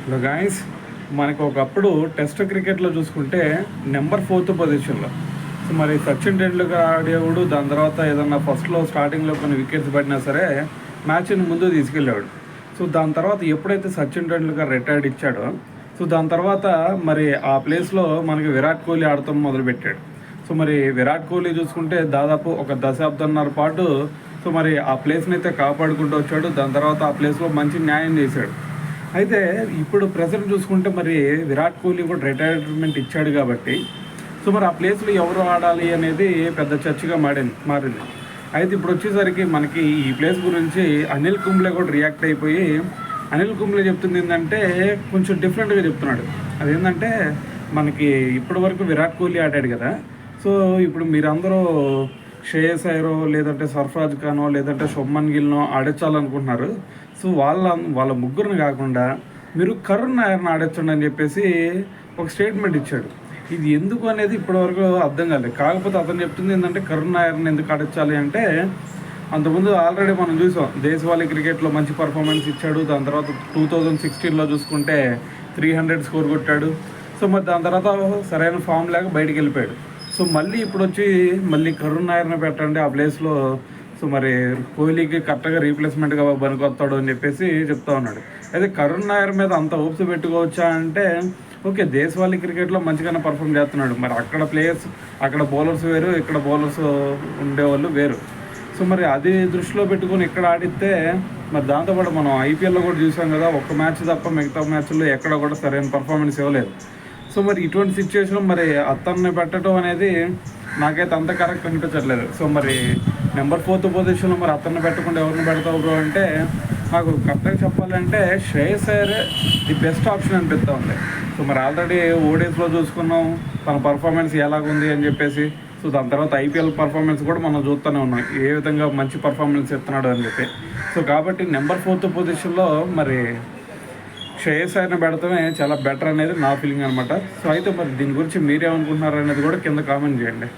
Hello guys, మనకు ఒకప్పుడు test క్రికెట్లో చూసుకుంటే నెంబర్ 4th పొజిషన్లో. సో మరి సచిన్ టెండూల్కర్ ఆడేవాడు. దాని తర్వాత ఏదన్నా ఫస్ట్లో స్టార్టింగ్లో కొన్ని వికెట్స్ పడినా సరే మ్యాచ్ని ముందు తీసుకెళ్ళేవాడు. సో దాని తర్వాత ఎప్పుడైతే సచిన్ టెండూల్కర్ రిటైర్డ్ ఇచ్చాడో, సో దాని తర్వాత మరి ఆ ప్లేస్లో మనకి విరాట్ కోహ్లీ ఆడటం మొదలుపెట్టాడు. సో మరి విరాట్ కోహ్లీ చూసుకుంటే దాదాపు ఒక దశాబ్దంన్నర పాటు సో మరి ఆ ప్లేస్ని అయితే కాపాడుకుంటూ వచ్చాడు. దాని తర్వాత ఆ ప్లేస్లో మంచి న్యాయం చేశాడు. అయితే ఇప్పుడు ప్రెజెంట్ చూసుకుంటే మరి విరాట్ కోహ్లీ కూడా రిటైర్మెంట్ ఇచ్చాడు కాబట్టి సో మరి ఆ ప్లేస్లో ఎవరు ఆడాలి అనేది పెద్ద చర్చగా మారింది. అయితే ఇప్పుడు వచ్చేసరికి మనకి ఈ ప్లేస్ గురించి అనిల్ కుంబ్లే కూడా రియాక్ట్ అయిపోయి అనిల్ కుంబ్లే చెప్తుంది ఏంటంటే కొంచెం డిఫరెంట్గా చెప్తున్నాడు. అదేంటంటే మనకి ఇప్పటి వరకు విరాట్ కోహ్లీ ఆడాడు కదా, సో ఇప్పుడు మీరందరూ శ్రేయస్ అయ్యరో లేదంటే సర్ఫరాజ్ ఖానో లేదంటే శుభ్మన్ గిల్నో ఆడించాలనుకుంటున్నారు. సో వాళ్ళ ముగ్గురిని కాకుండా మీరు కరుణ్ నాయర్ని ఆడించండి అని చెప్పేసి ఒక స్టేట్మెంట్ ఇచ్చాడు. ఇది ఎందుకు అనేది ఇప్పటివరకు అర్థం కాలేదు. కాకపోతే అతను చెప్తుంది ఏంటంటే కరుణ్ నాయర్ని ఎందుకు ఆడించాలి అంటే, అంతకుముందు ఆల్రెడీ మనం చూసాం దేశవాళీ క్రికెట్లో మంచి పర్ఫార్మెన్స్ ఇచ్చాడు. దాని తర్వాత 2016లో చూసుకుంటే 300 స్కోర్ కొట్టాడు. సో మరి దాని తర్వాత సరైన ఫామ్ లేక బయటికి వెళ్ళిపోయాడు. సో మళ్ళీ ఇప్పుడు వచ్చి మళ్ళీ కరుణ్ నాయర్ని పెట్టండి ఆ ప్లేస్లో, సో మరి కోహ్లీకి కరెక్ట్గా రీప్లేస్మెంట్గా పనికొస్తాడు అని చెప్పేసి చెప్తా ఉన్నాడు. అయితే కరుణ్ నాయర్ మీద అంత హోప్స్ పెట్టుకోవచ్చా అంటే, ఓకే దేశవాళీ క్రికెట్లో మంచిగానే పర్ఫామ్ చేస్తున్నాడు. మరి అక్కడ ప్లేయర్స్, అక్కడ బౌలర్స్ వేరు, ఇక్కడ బౌలర్స్ ఉండేవాళ్ళు వేరు. సో మరి అది దృష్టిలో పెట్టుకొని ఇక్కడ ఆడితే మరి దాంతోపాటు మనం ఐపీఎల్లో కూడా చూసాం కదా, ఒక్క మ్యాచ్ తప్ప మిగతా మ్యాచ్ల్లో ఎక్కడ కూడా సరైన పర్ఫార్మెన్స్ ఇవ్వలేదు. సో మరి ఇటువంటి సిచ్యువేషన్ మరి అతన్ని పెట్టడం అనేది నాకైతే అంత కరెక్ట్ అనిపించట్లేదు. సో మరి నెంబర్ 4th పొజిషన్లో మరి అతన్ని పెట్టకుండా ఎవరిని పెడతావు బ్రో అంటే, నాకు కరెక్ట్గా చెప్పాలంటే శ్రేయస్ అయ్యరే ది బెస్ట్ ఆప్షన్ అనిపిస్తూ ఉంది. సో మరి ఆల్రెడీ ఓడిఎస్లో చూసుకున్నాం తన పర్ఫార్మెన్స్ ఎలాగుంది అని చెప్పేసి. సో దాని తర్వాత ఐపీఎల్ పర్ఫార్మెన్స్ కూడా మనం చూస్తూనే ఉన్నాం ఏ విధంగా మంచి పర్ఫార్మెన్స్ ఇస్తున్నాడు అని చెప్పి. సో కాబట్టి నెంబర్ 4th పొజిషన్లో మరి శ్రేయస్ అయ్యర్ని పెడతామే చాలా బెటర్ అనేది నా ఫీలింగ్ అనమాట. సో అయితే మరి దీని గురించి మీరేమనుకుంటున్నారు అనేది కూడా కింద కామెంట్ చేయండి.